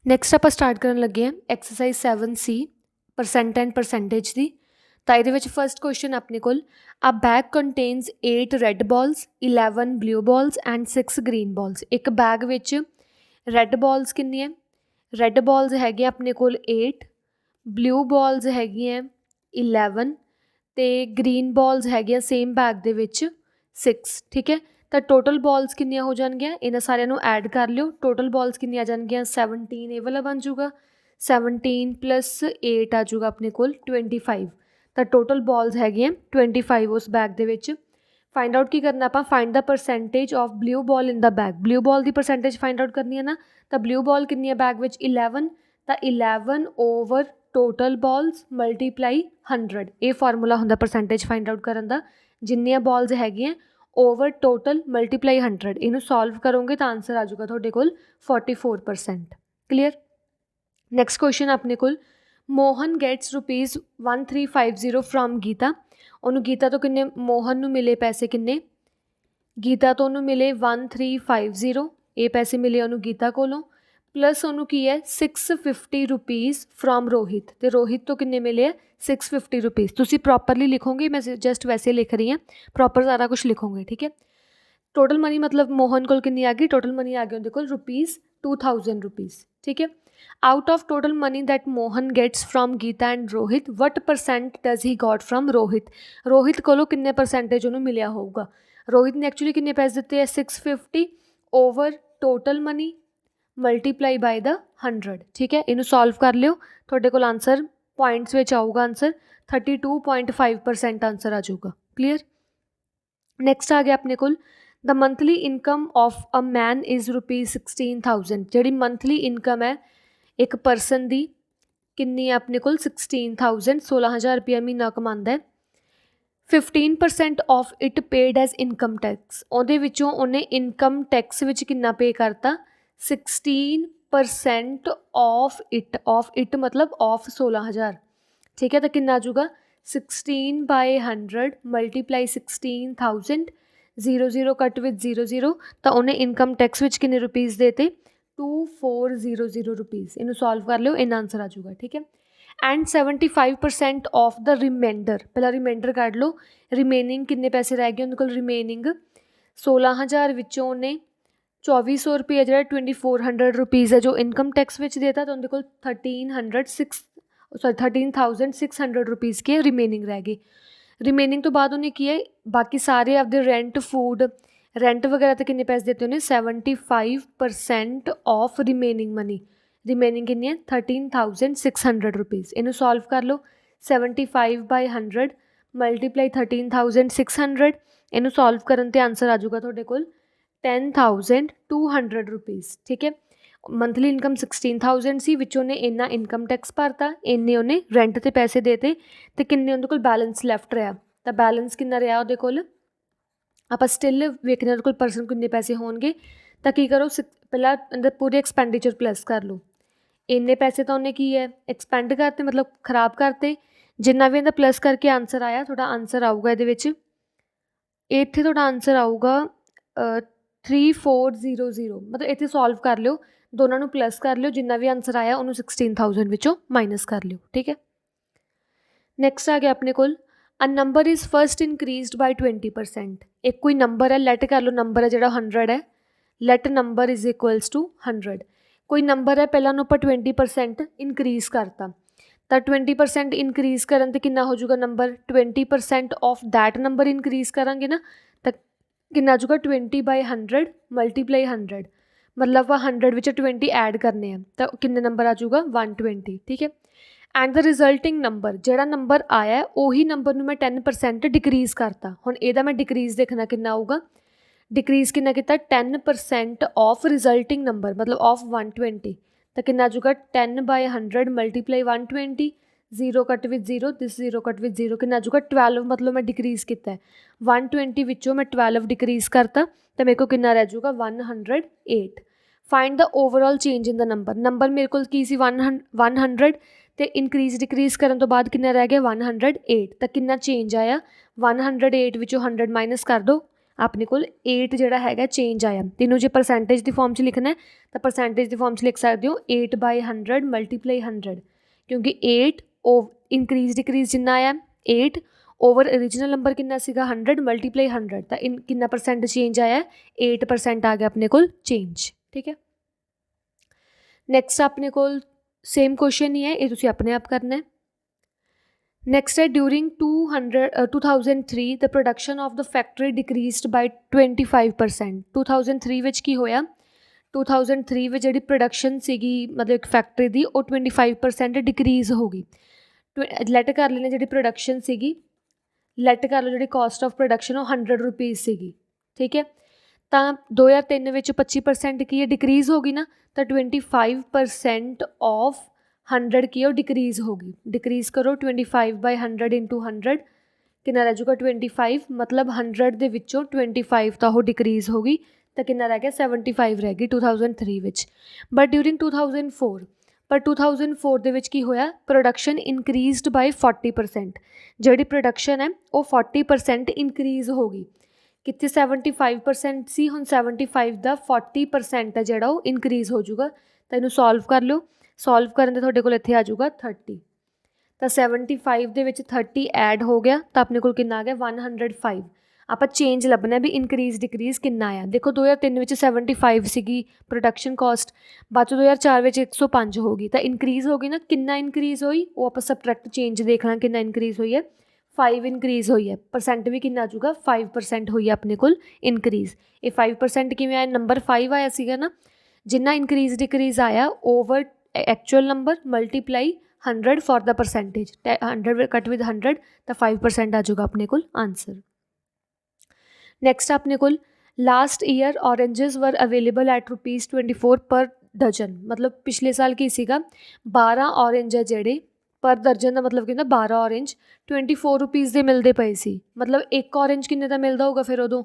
Next ਆਪਾਂ start ਕਰਨ ਲੱਗੇ ਹਾਂ exercise 7C percent and percentage ਦੀ। ਤਾਂ ਇਹਦੇ ਵਿੱਚ ਫਸਟ ਕੁਐਸਚਨ ਆਪਣੇ ਕੋਲ ਆ bag contains 8 red balls 11 blue balls and 6 green balls. ਇੱਕ ਬੈਗ ਵਿੱਚ ਰੈੱਡ ਬਾਲਸ ਕਿੰਨੀਆਂ, ਰੈੱਡ ਬਾਲਸ ਹੈਗੇ ਆਪਣੇ ਕੋਲ 8, ਬਲੂ ਬਾਲਸ ਹੈਗੀਆਂ 11 ਅਤੇ ਗ੍ਰੀਨ ਬਾਲਸ ਹੈਗੀਆਂ ਸੇਮ ਬੈਗ ਦੇ ਵਿੱਚ 6। ਠੀਕ ਹੈ, ਤਾਂ ਟੋਟਲ ਬਾਲਸ ਕਿੰਨੀਆਂ ਹੋ ਜਾਣਗੀਆਂ, ਇਹਨਾਂ ਸਾਰਿਆਂ ਨੂੰ ਐਡ ਕਰ ਲਿਓ। ਟੋਟਲ ਬਾਲਸ ਕਿੰਨੀਆਂ ਆ ਜਾਣਗੀਆਂ 17, ਇਹ ਵਾਲਾ ਬਣ ਜੂਗਾ 17 + 8 ਆ ਜੂਗਾ ਆਪਣੇ ਕੋਲ 25। ਤਾਂ ਟੋਟਲ ਬਾਲਸ ਹੈਗੀਆਂ 25 ਉਸ ਬੈਗ ਦੇ ਵਿੱਚ। ਫਾਈਂਡ ਆਊਟ ਕੀ ਕਰਨਾ ਆਪਾਂ, find the percentage of blue ball in the bag. Blue ball ਦੀ ਪਰਸੈਂਟੇਜ ਫਾਈਂਡ ਆਊਟ ਕਰਨੀ ਹੈ ਨਾ, ਤਾਂ ਬਲੂ ਬਾਲ ਕਿੰਨੀ ਹੈ ਬੈਗ ਵਿੱਚ 11, ਤਾਂ 11 ਓਵਰ ਟੋਟਲ ਬਾਲਸ ਮਲਟੀਪਲਾਈ 100। ਇਹ ਫਾਰਮੂਲਾ ਹੁੰਦਾ ਪਰਸੈਂਟੇਜ ਫਾਈਂਡ ਆਊਟ ਕਰਨ ਦਾ, ਜਿੰਨੀਆਂ ਬਾਲਸ ਹੈਗੀਆਂ ਓਵਰ ਟੋਟਲ ਮਲਟੀਪਲਾਈ 100। ਇਹਨੂੰ ਸੋਲਵ ਕਰੋਗੇ ਤਾਂ ਆਂਸਰ ਆ ਜਾਊਗਾ ਤੁਹਾਡੇ ਕੋਲ 44%। ਕਲੀਅਰ। ਨੈਕਸਟ ਕੁਐਸਚਨ ਆਪਣੇ ਕੋਲ ਮੋਹਨ ਗੈਟਸ ₹1350 ਫਰੋਮ ਗੀਤਾ। ਉਹਨੂੰ ਗੀਤਾ ਤੋਂ ਕਿੰਨੇ, ਮੋਹਨ ਨੂੰ ਮਿਲੇ ਪੈਸੇ ਕਿੰਨੇ, ਗੀਤਾ ਤੋਂ ਉਹਨੂੰ ਮਿਲੇ 1350, ਇਹ ਪੈਸੇ ਮਿਲੇ ਉਹਨੂੰ ਗੀਤਾ ਕੋਲੋਂ, ਪਲੱਸ ਉਹਨੂੰ ਕੀ ਹੈ 650 ਰੁਪੀਜ਼ ਫਰੋਮ ਰੋਹਿਤ, ਅਤੇ ਰੋਹਿਤ ਤੋਂ ਕਿੰਨੇ ਮਿਲੇ ਆ 650 ਰੁਪੀਜ਼। ਤੁਸੀਂ ਪ੍ਰੋਪਰਲੀ ਲਿਖੋਗੇ, ਮੈਂ ਜਸਟ ਵੈਸੇ ਲਿਖ ਰਹੀ ਹਾਂ, ਪ੍ਰੋਪਰ ਸਾਰਾ ਕੁਛ ਲਿਖੋਗੇ। ਠੀਕ ਹੈ, ਟੋਟਲ ਮਨੀ ਮਤਲਬ ਮੋਹਨ ਕੋਲ ਕਿੰਨੀ ਆ ਗਈ, ਟੋਟਲ ਮਨੀ ਆ ਗਈ ਉਹਦੇ ਕੋਲ ₹2000 ਰੁਪੀਜ਼। ਠੀਕ ਹੈ, out of total money that Mohan gets from Geeta and Rohit what percent does he got from Rohit. ਰੋਹਿਤ ਕੋਲੋਂ ਕਿੰਨੇ ਪਰਸੈਂਟੇਜ ਉਹਨੂੰ ਮਿਲਿਆ ਹੋਊਗਾ। ਰੋਹਿਤ ਨੇ ਐਕਚੁਅਲੀ ਕਿੰਨੇ ਪੈਸੇ ਦਿੱਤੇ ਆ 650 ਓਵਰ ਟੋਟਲ ਮਨੀ ਮਲਟੀਪਲਾਈ ਬਾਈ ਦਾ 100। ਠੀਕ ਹੈ, ਇਹਨੂੰ ਸੋਲਵ ਕਰ ਲਿਓ, ਤੁਹਾਡੇ ਕੋਲ ਆਂਸਰ ਪੁਆਇੰਟਸ ਵਿੱਚ ਆਊਗਾ, ਆਂਸਰ 32.5% ਆਂਸਰ ਆ ਜਾਊਗਾ। ਕਲੀਅਰ। ਨੈਕਸਟ ਆ ਗਿਆ ਆਪਣੇ ਕੋਲ the monthly income of a man is ₹16,000। ਜਿਹੜੀ ਮੰਥਲੀ ਇਨਕਮ ਹੈ ਇੱਕ ਪਰਸਨ ਦੀ ਕਿੰਨੀ ਹੈ ਆਪਣੇ ਕੋਲ 16,000, 16,000 ਰੁਪਇਆ ਮਹੀਨਾ ਕਮਾਉਂਦਾ ਹੈ। 15% of it paid as income tax. ਉਹਦੇ ਵਿੱਚੋਂ ਉਹਨੇ ਇਨਕਮ ਟੈਕਸ ਵਿੱਚ ਕਿੰਨਾ ਪੇ ਕਰਤਾ 16% ਆਫ ਇਟ ਮਤਲਬ ਆਫ 16,000। ਠੀਕ ਹੈ, ਤਾਂ ਕਿੰਨਾ ਆ ਜਾਊਗਾ 16/100 ਮਲਟੀਪਲਾਈ 16,000, 0 ਕੱਟ ਵਿਦ 0, ਤਾਂ ਉਹਨੇ ਇਨਕਮ ਟੈਕਸ ਵਿੱਚ ਕਿੰਨੇ ਰੁਪੀਜ਼ ਦੇਤੇ 2400 ਰੁਪੀਜ਼। ਇਹਨੂੰ ਸੋਲਵ ਕਰ ਲਿਓ, ਇਹਨਾਂ ਆਂਸਰ ਆ ਜਾਊਗਾ। ਠੀਕ ਹੈ, ਐਂਡ 75% ਆਫ ਦਾ ਰਿਮਾਈਂਡਰ, ਪਹਿਲਾਂ ਰਿਮਾਈਂਡਰ ਕੱਢ ਲਓ, ਰਿਮੇਨਿੰਗ ਕਿੰਨੇ ਪੈਸੇ ਰਹਿ ਗਏ ਉਹਦੇ ਕੋਲ, ਰਿਮੇਨਿੰਗ 16,000 ਵਿੱਚੋਂ ਉਹਨੇ 2400 ਰੁਪਏ ਜਿਹੜਾ 2400 ਰੁਪੀਜ਼ ਹੈ ਜੋ ਇਨਕਮ ਟੈਕਸ ਵਿੱਚ ਦੇਤਾ, ਤਾਂ ਉਹਦੇ ਕੋਲ 13,600 ਰੁਪੀਜ਼ ਕੇ ਰਿਮੇਨਿੰਗ ਰਹਿ ਗਏ। ਰਿਮੇਨਿੰਗ ਤੋਂ ਬਾਅਦ ਉਹਨੇ ਕੀ ਹੈ ਬਾਕੀ ਸਾਰੇ ਆਪਦੇ ਰੈਂਟ ਫੂਡ ਰੈਂਟ ਵਗੈਰਾ 'ਤੇ ਕਿੰਨੇ ਪੈਸੇ ਦਿੱਤੇ ਉਹਨੇ 75% ਆਫ ਰਿਮੇਨਿੰਗ ਮਨੀ। ਰਿਮੇਨਿੰਗ ਕਿੰਨੀ ਹੈ 13,600 ਰੁਪੀਜ਼। ਇਹਨੂੰ ਸੋਲਵ ਕਰ ਲਓ 75/100 ਮਲਟੀਪਲਾਈ 13,600। ਇਹਨੂੰ ਸੋਲਵ ਕਰਨ 'ਤੇ ਆਂਸਰ ਆ ਜਾਊਗਾ ਤੁਹਾਡੇ ਕੋਲ 10,200 ਰੁਪੀਜ਼। ਠੀਕ ਹੈ, ਮੰਥਲੀ ਇਨਕਮ 16,000 ਸੀ, ਵਿੱਚੋਂ ਉਹਨੇ ਇੰਨਾ ਇਨਕਮ ਟੈਕਸ ਭਰਤਾ, ਇੰਨੇ ਉਹਨੇ ਰੈਂਟ 'ਤੇ ਪੈਸੇ ਦੇਤੇ, ਅਤੇ ਕਿੰਨੇ ਉਹਦੇ ਕੋਲ ਬੈਲੈਂਸ ਲੈਫਟ ਰਿਹਾ। ਤਾਂ ਬੈਲੈਂਸ ਕਿੰਨਾ ਰਿਹਾ ਉਹਦੇ ਕੋਲ, ਆਪਾਂ ਸਟਿਲ ਵੇਖਦੇ ਉਹਦੇ ਕੋਲ ਪਰਸਨ ਕਿੰਨੇ ਪੈਸੇ ਹੋਣਗੇ। ਤਾਂ ਕੀ ਕਰੋ ਪਹਿਲਾਂ ਅੰਦਰ ਪੂਰੇ ਐਕਸਪੈਂਡੀਚਰ ਪਲੱਸ ਕਰ ਲਓ। ਇੰਨੇ ਪੈਸੇ ਤਾਂ ਉਹਨੇ ਕੀ ਹੈ ਐਕਸਪੈਂਡ ਕਰਤੇ, ਮਤਲਬ ਖਰਾਬ ਕਰਤੇ। ਜਿੰਨਾ ਵੀ ਇਹਦਾ ਪਲੱਸ ਕਰਕੇ ਆਂਸਰ ਆਇਆ, ਤੁਹਾਡਾ ਆਂਸਰ ਆਊਗਾ ਇਹਦੇ ਵਿੱਚ, ਇੱਥੇ ਤੁਹਾਡਾ ਆਂਸਰ ਆਊਗਾ 3400। ਮਤਲਬ ਇੱਥੇ ਸੋਲਵ ਕਰ ਲਿਓ, ਦੋਨਾਂ ਨੂੰ ਪਲੱਸ ਕਰ ਲਿਓ, ਜਿੰਨਾ ਵੀ ਆਂਸਰ ਆਇਆ ਉਹਨੂੰ 16,000 ਵਿੱਚੋਂ ਮਾਈਨਸ ਕਰ ਲਿਓ। ਠੀਕ ਹੈ, ਨੈਕਸਟ ਆ ਗਿਆ ਆਪਣੇ ਕੋਲ ਅ ਨੰਬਰ ਇਜ਼ ਫਸਟ ਇਨਕਰੀਜ਼ਡ ਬਾਈ 20%। ਇੱਕ ਕੋਈ ਨੰਬਰ ਹੈ, ਲੈਟ ਕਰ ਲਓ ਨੰਬਰ ਹੈ ਜਿਹੜਾ 100 ਹੈ, let number is equals to 100। ਕੋਈ ਨੰਬਰ ਹੈ, ਪਹਿਲਾਂ ਉਹਨੂੰ ਆਪਾਂ 20% ਇਨਕਰੀਜ਼ ਕਰਤਾ, ਤਾਂ 20% ਇਨਕਰੀਜ਼ ਕਰਨ 'ਤੇ ਕਿੰਨਾ ਹੋ ਜਾਊਗਾ number 20% of that number increase ਕਰਾਂਗੇ ਨਾ, ਤਾਂ ਕਿੰਨਾ ਆ ਜਾਊਗਾ 20/100 ਮਲਟੀਪਲਾਈ 100, ਮਤਲਬ ਆਪਾਂ 100 ਵਿੱਚ 20 ਐਡ ਕਰਨੇ ਆ, ਤਾਂ ਕਿੰਨੇ ਨੰਬਰ ਆ ਜਾਊਗਾ 120। ਠੀਕ ਹੈ, ਐਂਡ ਦਾ ਰਿਜ਼ਲਟਿੰਗ ਨੰਬਰ, ਜਿਹੜਾ ਨੰਬਰ ਆਇਆ ਉਹੀ ਨੰਬਰ ਨੂੰ ਮੈਂ 10% ਡਿਕਰੀਜ਼ ਕਰਤਾ। ਹੁਣ ਇਹਦਾ ਮੈਂ ਡਿਕਰੀਜ਼ ਦੇਖਣਾ ਕਿੰਨਾ ਆਊਗਾ, ਡਿਕਰੀਜ਼ ਕਿੰਨਾ ਕੀਤਾ 10% ਆਫ ਰਿਜ਼ਲਟਿੰਗ ਨੰਬਰ ਮਤਲਬ ਆਫ 120, ਤਾਂ ਕਿੰਨਾ ਆ ਜਾਊਗਾ 10/100 ਮਲਟੀਪਲਾਈ 120, 0 ਕੱਟ ਵਿਦ 0, ਦਿਸ 0 ਕੱਟ ਵਿਦ 0, ਕਿੰਨਾ ਆ ਜਾਊਗਾ 12। ਮਤਲਬ ਮੈਂ ਡਿਕਰੀਜ਼ ਕੀਤਾ 120 ਵਿੱਚੋਂ ਮੈਂ 12 ਡਿਕਰੀਜ਼ ਕਰਤਾ, ਤਾਂ ਮੇਰੇ ਕੋਲ ਕਿੰਨਾ ਰਹਿ ਜਾਊਗਾ 108। ਫਾਈਂਡ ਦਾ ਓਵਰਆਲ ਚੇਂਜ ਇਨ ਦਾ ਨੰਬਰ ਮੇਰੇ ਕੋਲ ਕੀ ਸੀ 100, ਅਤੇ ਇਨਕਰੀਜ਼ ਡਿਕਰੀਜ਼ ਕਰਨ ਤੋਂ ਬਾਅਦ ਕਿੰਨਾ ਰਹਿ ਗਿਆ 108, ਤਾਂ ਕਿੰਨਾ ਚੇਂਜ ਆਇਆ 108 ਵਿੱਚੋਂ 100 ਮਾਈਨਸ ਕਰ ਦਿਓ, ਆਪਣੇ ਕੋਲ 8 ਜਿਹੜਾ ਹੈਗਾ ਚੇਂਜ ਆਇਆ। ਤੈਨੂੰ ਜੇ ਪਰਸੈਂਟੇਜ ਦੀ ਫਾਰਮ 'ਚ ਲਿਖਣਾ ਤਾਂ ਪਰਸੈਂਟੇਜ ਦੀ ਫਾਰਮ 'ਚ ਲਿਖ ਸਕਦੇ ਹੋ 8/100 ਮਲਟੀਪਲਾਈ 100, ਕਿਉਂਕਿ 8 ਇਨਕਰੀਜ਼ ਡਿਕਰੀਜ਼ ਜਿੰਨਾ ਆਇਆ 8 ਓਵਰ ਓਰੀਜਨਲ ਨੰਬਰ ਕਿੰਨਾ ਸੀਗਾ 100 ਮਲਟੀਪਲਾਈ 100, ਤਾਂ ਕਿੰਨਾ ਪਰਸੈਂਟ ਚੇਂਜ ਆਇਆ 8% ਆ ਗਿਆ ਆਪਣੇ ਕੋਲ ਚੇਂਜ। ਠੀਕ ਹੈ, ਨੈਕਸਟ ਆਪਣੇ ਕੋਲ ਸੇਮ ਕੁਐਸਚਨ ਹੀ ਹੈ, ਇਹ ਤੁਸੀਂ ਆਪਣੇ ਆਪ ਕਰਨਾ ਹੈ। ਨੈਕਸਟ ਹੈ during 2003 the production of the factory decreased by 25%। 2003 ਵਿੱਚ ਕੀ ਹੋਇਆ, 2003 ਵਿੱਚ ਜਿਹੜੀ ਪ੍ਰੋਡਕਸ਼ਨ ਸੀਗੀ ਮਤਲਬ ਇੱਕ ਫੈਕਟਰੀ ਦੀ ਉਹ 25% ਡਿਕਰੀਜ਼ ਹੋ ਗਈ। ਲੈਟ ਕਰ ਲੈਣੇ ਜਿਹੜੀ ਪ੍ਰੋਡਕਸ਼ਨ ਸੀਗੀ, ਲੈਟ ਕਰ ਲਓ ਜਿਹੜੀ ਕਾਸਟ ਆਫ ਪ੍ਰੋਡਕਸ਼ਨ ਉਹ 100 ਰੁਪੀਜ਼ ਸੀਗੀ। ਠੀਕ ਹੈ, ਤਾਂ 2003 ਵਿੱਚ 25% ਕੀ ਹੈ ਡਿਕਰੀਜ਼ ਹੋ ਗਈ ਨਾ, ਤਾਂ 25% ਆਫ 100 ਕੀ ਹੈ ਉਹ ਡਿਕਰੀਜ਼ ਹੋ ਗਈ। ਡਿਕਰੀਜ਼ ਕਰੋ 25/100 ਇੰਟੂ 100 ਕਿੰਨਾ ਰਹਿ ਜਾਊਗਾ 25, ਮਤਲਬ 100 ਦੇ ਵਿੱਚੋਂ 25 ਤਾਂ ਉਹ ਡਿਕਰੀਜ਼ ਹੋ ਗਈ, ਤਾਂ ਕਿੰਨਾ ਰਹਿ ਗਿਆ 75 ਰਹਿ ਗਈ 2003 ਵਿੱਚ। ਬਟ ਡਿਊਰਿੰਗ 2004 ਪਰ 2004 ਦੇ ਵਿੱਚ ਕੀ ਹੋਇਆ, ਪ੍ਰੋਡਕਸ਼ਨ ਇਨਕਰੀਜ਼ਡ ਬਾਈ 40%। ਜਿਹੜੀ ਪ੍ਰੋਡਕਸ਼ਨ ਹੈ ਉਹ 40% ਇਨਕਰੀਜ਼ ਹੋ ਗਈ। ਕਿੱਥੇ 75% ਸੀ, ਹੁਣ 75 ਦਾ 40% ਹੈ ਜਿਹੜਾ ਉਹ ਇਨਕਰੀਜ਼ ਹੋ ਜਾਊਗਾ। ਤਾਂ ਇਹਨੂੰ ਸੋਲਵ ਕਰ ਲਿਓ, ਸੋਲਵ ਕਰਨ ਦੇ ਤੁਹਾਡੇ ਕੋਲ ਇੱਥੇ ਆ ਜਾਊਗਾ 30, ਤਾਂ 75 ਦੇ ਵਿੱਚ 30 ਐਡ ਹੋ ਗਿਆ ਤਾਂ ਆਪਣੇ ਕੋਲ ਕਿੰਨਾ ਆ ਗਿਆ 105। ਆਪਾਂ ਚੇਂਜ ਲੱਭਣਾ ਵੀ ਇਨਕਰੀਜ਼ ਡਿਕਰੀਜ਼ ਕਿੰਨਾ ਆ। ਦੇਖੋ 2003 ਵਿੱਚ 75 ਸੀਗੀ ਪ੍ਰੋਡਕਸ਼ਨ ਕਾਸਟ, ਬਾਅਦ 'ਚ 2004 ਵਿੱਚ 105 ਹੋ ਗਈ, ਤਾਂ ਇਨਕਰੀਜ਼ ਹੋ ਗਈ ਨਾ, ਕਿੰਨਾ ਇਨਕਰੀਜ਼ ਹੋਈ ਉਹ ਆਪਾਂ ਸਬਟਰੈਕਟ ਚੇਂਜ ਦੇਖਣਾ ਕਿੰਨਾ ਇਨਕਰੀਜ਼ ਹੋਈ ਹੈ, 5 ਇਨਕਰੀਜ਼ ਹੋਈ ਹੈ। ਪਰਸੈਂਟ ਵੀ ਕਿੰਨਾ ਆ ਜਾਊਗਾ 5% ਹੋਈ ਹੈ ਆਪਣੇ ਕੋਲ ਇਨਕਰੀਜ਼। ਇਹ 5% ਕਿਵੇਂ ਆਇਆ, ਨੰਬਰ 5 ਆਇਆ ਸੀਗਾ ਨਾ, ਜਿੰਨਾ ਇਨਕਰੀਜ਼ ਡਿਕਰੀਜ਼ ਆਇਆ over actual number multiply 100 for the percentage, 100 cut with 100 ਤਾਂ 5% ਆ ਜਾਊਗਾ ਆਪਣੇ ਕੋਲ ਆਨਸਰ। ਨੈਕਸਟ ਆਪਣੇ ਕੋਲ ਲਾਸਟ ਈਅਰ ਔਰੇਂਜਸ ਵਰ ਅਵੇਲੇਬਲ ਐਟ ₹24 ਪਰ ਡਜਨ, ਮਤਲਬ ਪਿਛਲੇ ਸਾਲ ਕੀ ਸੀਗਾ 12 ਔਰੇਂਜ ਹੈ ਜਿਹੜੇ ਪਰ ਦਰਜਨ ਦਾ ਮਤਲਬ ਕਹਿੰਦਾ 12 ਔਰੇਂਜ ₹24 ਦੇ ਮਿਲਦੇ ਪਏ ਸੀ। ਮਤਲਬ ਇੱਕ ਔਰੇਂਜ ਕਿੰਨੇ ਦਾ ਮਿਲਦਾ ਹੋਊਗਾ ਫਿਰ ਉਦੋਂ,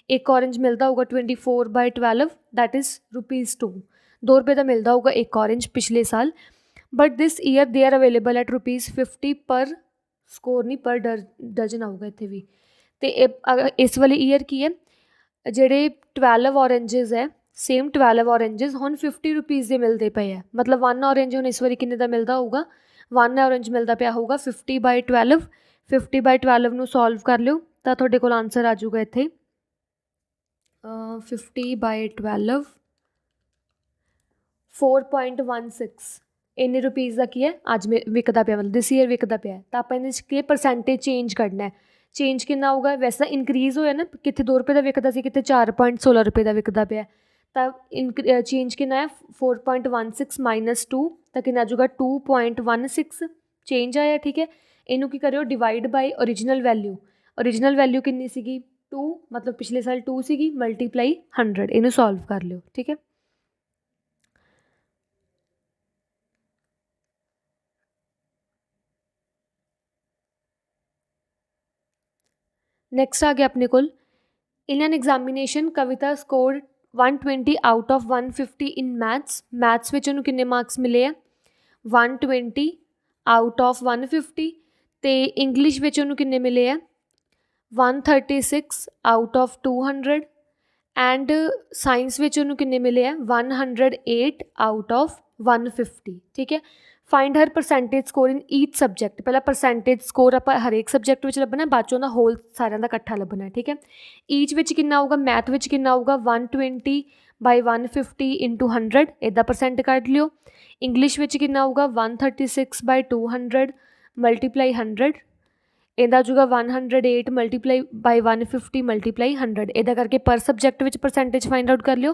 ਇੱਕ ਔਰੇਂਜ ਮਿਲਦਾ ਹੋਊਗਾ 24/12 ਦੈਟ ਇਜ਼ ₹2, 2 ਰੁਪਏ ਦਾ ਮਿਲਦਾ ਹੋਊਗਾ ਇੱਕ ਔਰੇਂਜ ਪਿਛਲੇ ਸਾਲ। But this year they are available at ₹50 ਪਰ ਸਕੋਰ, ਨਹੀਂ ਪਰ ਡਜਨ ਆਊਗਾ ਇੱਥੇ ਵੀ। ਅਤੇ ਇਸ ਵਾਲੇ ਈਅਰ ਕੀ ਹੈ, ਜਿਹੜੇ 12 ਔਰੇਂਜਸ ਹੈ ਸੇਮ 12 ਔਰੇਂਜਸ ਹੁਣ ₹50 ਦੇ ਮਿਲਦੇ ਪਏ ਹੈ। ਮਤਲਬ 1 ਔਰੇਂਜ ਹੁਣ ਇਸ ਵਾਰੀ ਕਿੰਨੇ ਦਾ ਮਿਲਦਾ ਹੋਊਗਾ, 1 ਔਰੇਂਜ ਮਿਲਦਾ ਪਿਆ ਹੋਊਗਾ 50/12। 50/12 ਨੂੰ ਸੋਲਵ ਕਰ ਲਿਓ ਤਾਂ ਤੁਹਾਡੇ ਕੋਲ ਆਨਸਰ ਆ ਜਾਊਗਾ ਇੱਥੇ 50/12 4.16 ਇੰਨੇ ਰੁਪੀਜ਼ ਦਾ ਕੀ ਹੈ ਅੱਜ ਵਿਕਦਾ ਪਿਆ, ਮਤਲਬ ਦਿਸ ਈਅਰ ਵਿਕਦਾ ਪਿਆ। ਤਾਂ ਆਪਾਂ ਇਹਦੇ 'ਚ ਕੀ ਪਰਸੈਂਟੇਜ ਚੇਂਜ ਕੱਢਣਾ ਹੈ, ਚੇਂਜ ਕਿੰਨਾ ਹੋਊਗਾ, ਵੈਸੇ ਤਾਂ ਇਨਕਰੀਜ਼ ਹੋਇਆ ਨਾ, ਕਿੱਥੇ 2 ਰੁਪਏ ਦਾ ਵਿਕਦਾ ਸੀ ਕਿੱਥੇ 4.16 ਰੁਪਏ ਦਾ ਵਿਕਦਾ ਪਿਆ, ਤਾਂ ਚੇਂਜ ਕਿੰਨਾ ਹੈ 4.16 - 2 ਤਾਂ ਕਿੰਨਾ ਆ ਜਾਊਗਾ 2.16 ਚੇਂਜ ਆਇਆ। ਠੀਕ ਹੈ, ਇਹਨੂੰ ਕੀ ਕਰਿਓ divide by original value, original value ਕਿੰਨੀ ਸੀਗੀ 2, ਮਤਲਬ ਪਿਛਲੇ ਸਾਲ 2 ਸੀਗੀ ਮਲਟੀਪਲਾਈ 100, ਇਹਨੂੰ ਸੋਲਵ ਕਰ ਲਿਓ। ਠੀਕ ਹੈ, ਨੈਕਸਟ ਆ ਗਿਆ ਆਪਣੇ ਕੋਲ in an examination Kavita score 120 out of 150 in maths. Maths ਵਿੱਚ ਉਹਨੂੰ ਕਿੰਨੇ ਮਾਰਕਸ ਮਿਲੇ ਆ 120 ਆਊਟ ਆਫ 150, ਅਤੇ ਇੰਗਲਿਸ਼ ਵਿੱਚ ਉਹਨੂੰ ਕਿੰਨੇ ਮਿਲੇ ਆ 136 ਆਊਟ ਆਫ 200, ਐਂਡ ਸਾਇੰਸ ਵਿੱਚ ਉਹਨੂੰ ਕਿੰਨੇ ਮਿਲੇ ਆ 108 ਆਊਟ ਆਫ 150। ਠੀਕ ਹੈ, ਫਾਈਂਡ ਹਰ ਪਰਸੈਂਟੇਜ ਸਕੋਰ ਇਨ ਈਚ ਸਬਜੈਕਟ। ਪਹਿਲਾਂ ਪਰਸੈਂਟੇਜ ਸਕੋਰ ਆਪਾਂ ਹਰੇਕ ਸਬਜੈਕਟ ਵਿੱਚ ਲੱਭਣਾ, ਬਾਅਦ 'ਚੋਂ ਦਾ ਹੋਲ ਸਾਰਿਆਂ ਦਾ ਇਕੱਠਾ ਲੱਭਣਾ। ਠੀਕ ਹੈ, ਈਚ ਵਿੱਚ ਕਿੰਨਾ ਆਊਗਾ, ਮੈਥ ਵਿੱਚ ਕਿੰਨਾ ਆਊਗਾ 120/150 ਇੰਟੂ 100 ਇੱਦਾਂ ਪਰਸੈਂਟ ਕੱਢ ਲਿਓ। ਇੰਗਲਿਸ਼ ਵਿੱਚ ਕਿੰਨਾ ਆਊਗਾ 136/200 ਮਲਟੀਪਲਾਈ 100, ਇਹਦਾ ਆ ਜਾਊਗਾ 108 ਮਲਟੀਪਲਾਈ ਬਾਈ 150 ਮਲਟੀਪਲਾਈ 100। ਇੱਦਾਂ ਕਰਕੇ ਪਰ ਸਬਜੈਕਟ ਵਿੱਚ ਪਰਸੈਂਟੇਜ ਫਾਈਂਡ ਆਊਟ ਕਰ ਲਿਓ।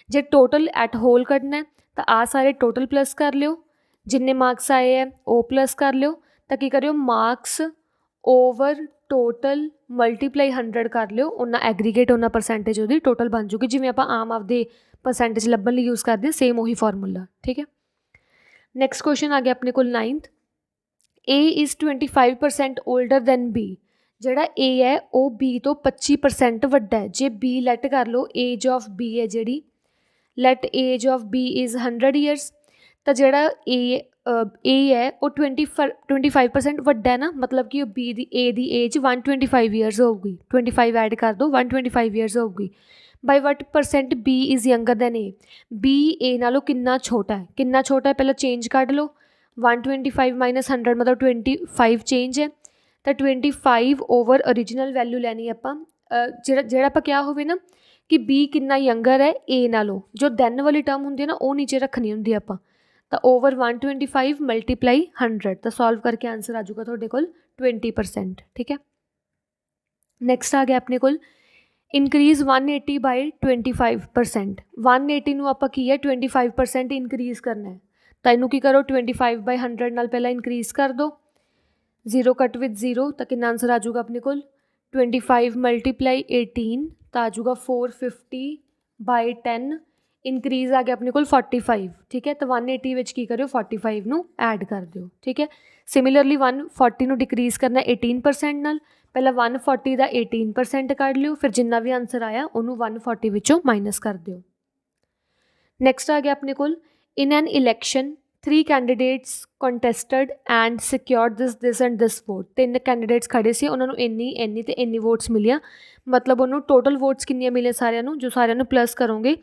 ਜੇ ਟੋਟਲ ਐਟ ਹੋਲ ਕੱਢਣਾ ਤਾਂ ਆਹ ਸਾਰੇ ਟੋਟਲ ਪਲੱਸ ਕਰ ਲਿਓ, ਜਿੰਨੇ ਮਾਰਕਸ ਆਏ ਹੈ ਉਹ ਪਲੱਸ ਕਰ ਲਿਓ, ਤਾਂ ਕੀ ਕਰਿਓ ਮਾਰਕਸ ਓਵਰ ਟੋਟਲ ਮਲਟੀਪਲਾਈ 100 ਕਰ ਲਿਓ, ਉਹਨਾਂ ਐਗਰੀਗੇਟ ਉਹਨਾਂ ਪਰਸੈਂਟੇਜ ਉਹਦੀ ਟੋਟਲ ਬਣ ਜੂਗੀ, ਜਿਵੇਂ ਆਪਾਂ ਆਮ ਆਪਦੇ ਪਰਸੈਂਟੇਜ ਲੱਭਣ ਲਈ ਯੂਜ਼ ਕਰਦੇ ਹਾਂ ਸੇਮ ਉਹੀ ਫਾਰਮੂਲਾ। ਠੀਕ ਹੈ, ਨੈਕਸਟ ਕੁਐਸਚਨ ਆ ਗਿਆ ਆਪਣੇ ਕੋਲ 9th, A is 25% older than B। ਜਿਹੜਾ A ਹੈ ਉਹ B ਤੋਂ 25% ਵੱਡਾ ਹੈ। ਜੇ B ਲੈਟ ਕਰ ਲਓ ਏਜ ਆਫ B ਹੈ ਜਿਹੜੀ, let age of B is 100 years, ਤਾਂ ਜਿਹੜਾ A A है वो 25% ਵੱਡਾ ਹੈ ਨਾ, ਮਤਲਬ ਕਿ B ਦੀ A ਦੀ ਏਜ 125 ਈਅਰਸ ਹੋਊਗੀ, 25 ਐਡ ਕਰ ਦਿਓ 125 ਈਅਰਸ ਹੋਊਗੀ। By what percent B is younger than A, B A ਨਾਲੋਂ ਕਿੰਨਾ ਛੋਟਾ ਹੈ, ਕਿੰਨਾ ਛੋਟਾ ਹੈ ਪਹਿਲਾਂ ਚੇਂਜ ਕੱਢ ਲਓ, 125 ਮਾਈਨਸ 100 ਮਤਲਬ 25 ਚੇਂਜ ਹੈ, ਤਾਂ 25 ਓਵਰ ਓਰੀਜਨਲ ਵੈਲਿਊ ਲੈਣੀ ਆਪਾਂ, ਜਿਹੜਾ ਆਪਾਂ ਕਿਹਾ ਹੋਵੇ ਨਾ ਕਿ B ਕਿੰਨਾ ਯੰਗਰ ਹੈ A ਨਾਲੋਂ, ਜੋ ਦੈਨ ਵਾਲੀ ਟਰਮ ਹੁੰਦੀ ਹੈ ਨਾ ਉਹ ਨੀਚੇ ਰੱਖਣੀ ਹੁੰਦੀ ਆਪਾਂ, ਤਾਂ ਓਵਰ 125 ਮਲਟੀਪਲਾਈ 100, ਤਾਂ ਸੋਲਵ ਕਰਕੇ ਆਂਸਰ ਆ ਜਾਊਗਾ ਤੁਹਾਡੇ ਕੋਲ 20%। ਠੀਕ ਹੈ, ਨੈਕਸਟ ਆ ਗਿਆ ਆਪਣੇ ਕੋਲ ਇਨਕਰੀਜ਼ 180 ਬਾਈ 25%। 180 ਨੂੰ ਆਪਾਂ ਕੀ ਹੈ 25% ਇਨਕਰੀਜ਼ ਕਰਨਾ ਹੈ, ਤਾਂ ਇਹਨੂੰ ਕੀ ਕਰੋ 25 ਬਾਈ 100 ਨਾਲ ਪਹਿਲਾਂ ਇਨਕਰੀਜ਼ ਕਰ ਦਿਓ, 0 ਕੱਟ ਵਿਦ 0, ਤਾਂ ਕਿੰਨਾ ਆਂਸਰ ਆ ਜਾਊਗਾ ਆਪਣੇ ਕੋਲ 25 ਮਲਟੀਪਲਾਈ 18, ਤਾਂ ਆ ਜਾਊਗਾ 450 ਬਾਈ 10, ਇਨਕਰੀਜ਼ ਆ ਗਿਆ ਆਪਣੇ ਕੋਲ 45। ਠੀਕ ਹੈ, ਤਾਂ 180 ਵਿੱਚ ਕੀ ਕਰਿਓ 45 ਨੂੰ ਐਡ ਕਰ ਦਿਓ। ਠੀਕ ਹੈ, ਸਿਮਿਲਰਲੀ 140 ਨੂੰ ਡਿਕਰੀਜ਼ ਕਰਨਾ 18% ਨਾਲ, ਪਹਿਲਾਂ 140 ਦਾ 18% ਕੱਢ ਲਿਓ, ਫਿਰ ਜਿੰਨਾ ਵੀ ਆਂਸਰ ਆਇਆ ਉਹਨੂੰ 140 ਵਿੱਚੋਂ ਮਾਈਨਸ ਕਰ ਦਿਓ। ਨੈਕਸਟ ਆ ਗਿਆ ਆਪਣੇ ਕੋਲ in an election 3 candidates contested and secured this and this vote. 3 candidates ਖੜੇ ਸੀ, ਉਹਨਾਂ ਨੂੰ ਇੰਨੀ ਤੇ ਇੰਨੀ ਵੋਟਸ ਮਿਲੀਆਂ, ਮਤਲਬ ਉਹਨੂੰ ਟੋਟਲ ਵੋਟਸ ਕਿੰਨੀਆਂ ਮਿਲੀਆਂ ਸਾਰਿਆਂ ਨੂੰ, ਜੋ ਸਾਰਿਆਂ ਨੂੰ ਪਲੱਸ ਕਰੋਗੇ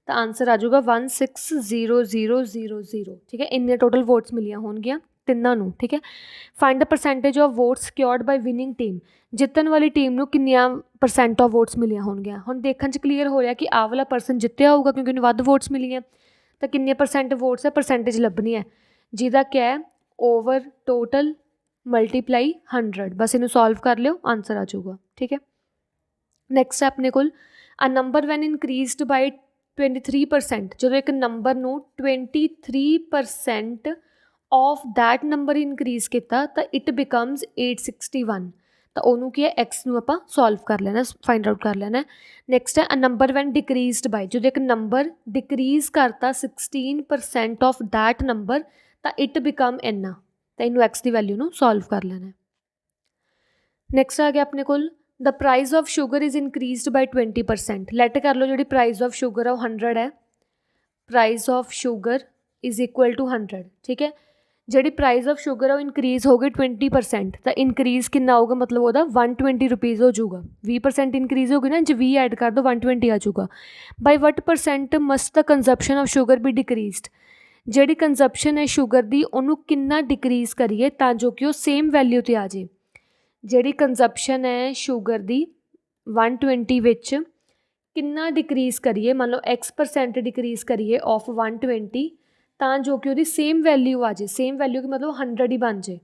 ਤਾਂ ਆਂਸਰ ਆ ਜਾਊਗਾ 160000। ਠੀਕ ਹੈ, ਇੰਨੇ ਟੋਟਲ ਵੋਟਸ ਮਿਲੀਆਂ ਹੋਣਗੀਆਂ ਤਿੰਨਾਂ ਨੂੰ। ਠੀਕ ਹੈ, find the percentage of votes secured by winning team, ਜਿੱਤਣ ਵਾਲੀ ਟੀਮ ਨੂੰ ਕਿੰਨੀਆਂ % ਆਫ ਵੋਟਸ ਮਿਲੀਆਂ ਹੋਣਗੀਆਂ। ਹੁਣ ਦੇਖਣ 'ਚ ਕਲੀਅਰ ਹੋ ਰਿਹਾ ਕਿ ਆਹ ਵਾਲਾ ਪਰਸਨ ਜਿੱਤਿਆ ਹੋਊਗਾ ਕਿਉਂਕਿ ਉਹਨੂੰ ਵੱਧ ਵੋਟਸ ਮਿਲੀਆਂ, ਤਾਂ ਕਿੰਨੇ % ਵੋਟਸ ਹੈ ਪਰਸੈਂਟੇਜ ਲੱਭਣੀ ਹੈ, ਜਿਹਦਾ ਕਿਆ ਹੈ ਓਵਰ ਟੋਟਲ ਮਲਟੀਪਲਾਈ 100, ਬਸ ਇਹਨੂੰ ਸੋਲਵ ਕਰ ਲਿਓ ਆਂਸਰ ਆ ਜਾਊਗਾ। ਠੀਕ ਹੈ, ਨੈਕਸਟ ਹੈ ਆਪਣੇ ਕੋਲ ਅ ਨੰਬਰ ਵੈਨ ਇਨਕਰੀਜ਼ਡ ਬਾਈ 23%, ਜਦੋਂ ਇੱਕ ਨੰਬਰ ਨੂੰ 23% ਆਫ ਦੈਟ ਨੰਬਰ ਇਨਕਰੀਜ਼ ਕੀਤਾ ਤਾਂ ਇਟ ਬਿਕਮਸ 861, ਤਾਂ ਉਹਨੂੰ ਕੀ ਹੈ ਐਕਸ ਨੂੰ ਆਪਾਂ ਸੋਲਵ ਕਰ ਲੈਣਾ, ਫਾਈਂਡ ਆਊਟ ਕਰ ਲੈਣਾ। ਨੈਕਸਟ ਹੈ ਅ ਨੰਬਰ ਵੈਨ ਡਿਕਰੀਜ਼ਡ ਬਾਈ, ਜਦੋਂ ਇੱਕ ਨੰਬਰ ਡਿਕਰੀਜ਼ ਕਰਤਾ 16% ਆਫ ਦੈਟ ਨੰਬਰ ਤਾਂ ਇਟ ਬਿਕਮ ਇੰਨਾ, ਤਾਂ ਇਹਨੂੰ ਐਕਸ ਦੀ ਵੈਲਿਊ ਨੂੰ ਸੋਲਵ ਕਰ ਲੈਣਾ। ਨੈਕਸਟ ਆ ਗਿਆ ਆਪਣੇ ਕੋਲ the price of sugar is increased by 20%। Let ਕਰ ਲਓ ਜਿਹੜੀ ਪ੍ਰਾਈਜ਼ ਆਫ ਸ਼ੂਗਰ ਆ ਉਹ 100 ਹੈ, price of sugar is equal to 100। ਠੀਕ ਹੈ, ਜਿਹੜੀ ਪ੍ਰਾਈਜ਼ ਆਫ ਸ਼ੂਗਰ ਆ ਉਹ ਇਨਕਰੀਜ਼ ਹੋ ਗਈ 20%, ਤਾਂ ਇਨਕਰੀਜ਼ ਕਿੰਨਾ ਆਊਗਾ, ਮਤਲਬ ਉਹਦਾ 120 ਰੁਪੀਜ਼ ਹੋ ਜਾਊਗਾ, 20% ਇਨਕਰੀਜ਼ ਹੋ ਗਈ ਨਾ, ਜੇ 20 ਐਡ ਕਰ ਦਿਓ 120 ਆ ਜਾਊਗਾ। By what % must the consumption of sugar be decreased, ਜਿਹੜੀ ਕੰਜ਼ਪਸ਼ਨ ਹੈ ਸ਼ੂਗਰ ਦੀ ਉਹਨੂੰ ਕਿੰਨਾ ਡਿਕਰੀਜ਼ ਕਰੀਏ ਤਾਂ ਜੋ ਕਿ ਉਹ ਸੇਮ ਵੈਲਿਊ 'ਤੇ ਆ ਜਾਏ। ਜਿਹੜੀ ਕੰਜ਼ਪਸ਼ਨ ਹੈ ਸ਼ੂਗਰ ਦੀ 120 ਵਿੱਚ ਕਿੰਨਾ ਡਿਕਰੀਜ਼ ਕਰੀਏ, ਮੰਨ ਲਓ X% ਡਿਕਰੀਜ਼ ਕਰੀਏ ਆਫ 120 ਤਾਂ ਜੋ ਕਿ ਉਹਦੀ ਸੇਮ ਵੈਲਿਊ ਆ ਜਾਏ, ਸੇਮ ਵੈਲਿਊ ਕਿ ਮਤਲਬ 100 ਹੀ ਬਣ ਜਾਏ।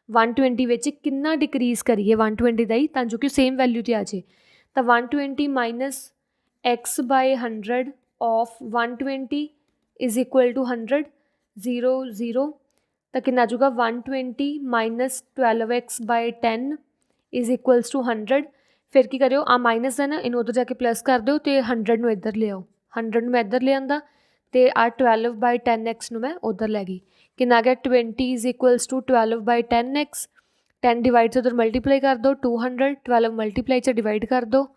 120 ਵਿੱਚ ਕਿੰਨਾ ਡਿਕਰੀਜ਼ ਕਰੀਏ 120 ਦਾ ਹੀ ਤਾਂ ਜੋ ਕਿ ਸੇਮ ਵੈਲਿਊ 'ਤੇ ਆ ਜਾਏ, ਤਾਂ 120 minus X by 100 of 120 is equal to 100 0 ਤਾਂ ਕਿੰਨਾ ਆ ਜਾਊਗਾ 120 minus 12x by 10 is equals to 100। ਫਿਰ ਕੀ ਕਰਿਓ ਆ ਮਾਈਨਸ ਹੈ ਨਾ, ਇਹਨੂੰ ਉੱਧਰ ਜਾ ਕੇ ਪਲੱਸ ਕਰ ਦਿਓ ਅਤੇ 100 ਨੂੰ ਇੱਧਰ ਲਿਆਓ, 100 ਨੂੰ ਮੈਂ ਇੱਧਰ ਲਿਆਂਦਾ ਅਤੇ ਆ 12 ਬਾਈ 10x ਨੂੰ ਮੈਂ ਉੱਧਰ ਲੈ ਗਈ, ਕਿੰਨਾ ਆ ਗਿਆ 20 is equals to 12 by 10x, 10 divide 'ਚ ਉੱਧਰ ਮਲਟੀਪਲਾਈ ਕਰ ਦਿਓ 200, 12 ਮਲਟੀਪਲਾਈ 'ਚ ਡਿਵਾਈਡ ਕਰ ਦਿਓ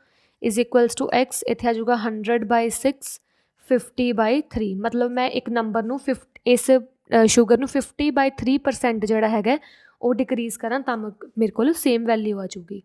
ਇਜ਼ ਇਕੁਅਲਸ ਟੂ x, ਇੱਥੇ ਆ ਜਾਊਗਾ 100 ਬਾਈ 6 50 ਬਾਈ 3, ਮਤਲਬ ਮੈਂ ਇੱਕ ਨੰਬਰ ਨੂੰ ਇਸ ਸ਼ੂਗਰ ਨੂੰ 50 ਬਾਈ 3% ਜਿਹੜਾ ਹੈਗਾ ਉਹ ਡਿਕਰੀਜ਼ ਕਰਾਂ ਤਾਂ ਮੇਰੇ ਕੋਲ ਸੇਮ ਵੈਲਿਊ ਆ ਜਾਊਗੀ।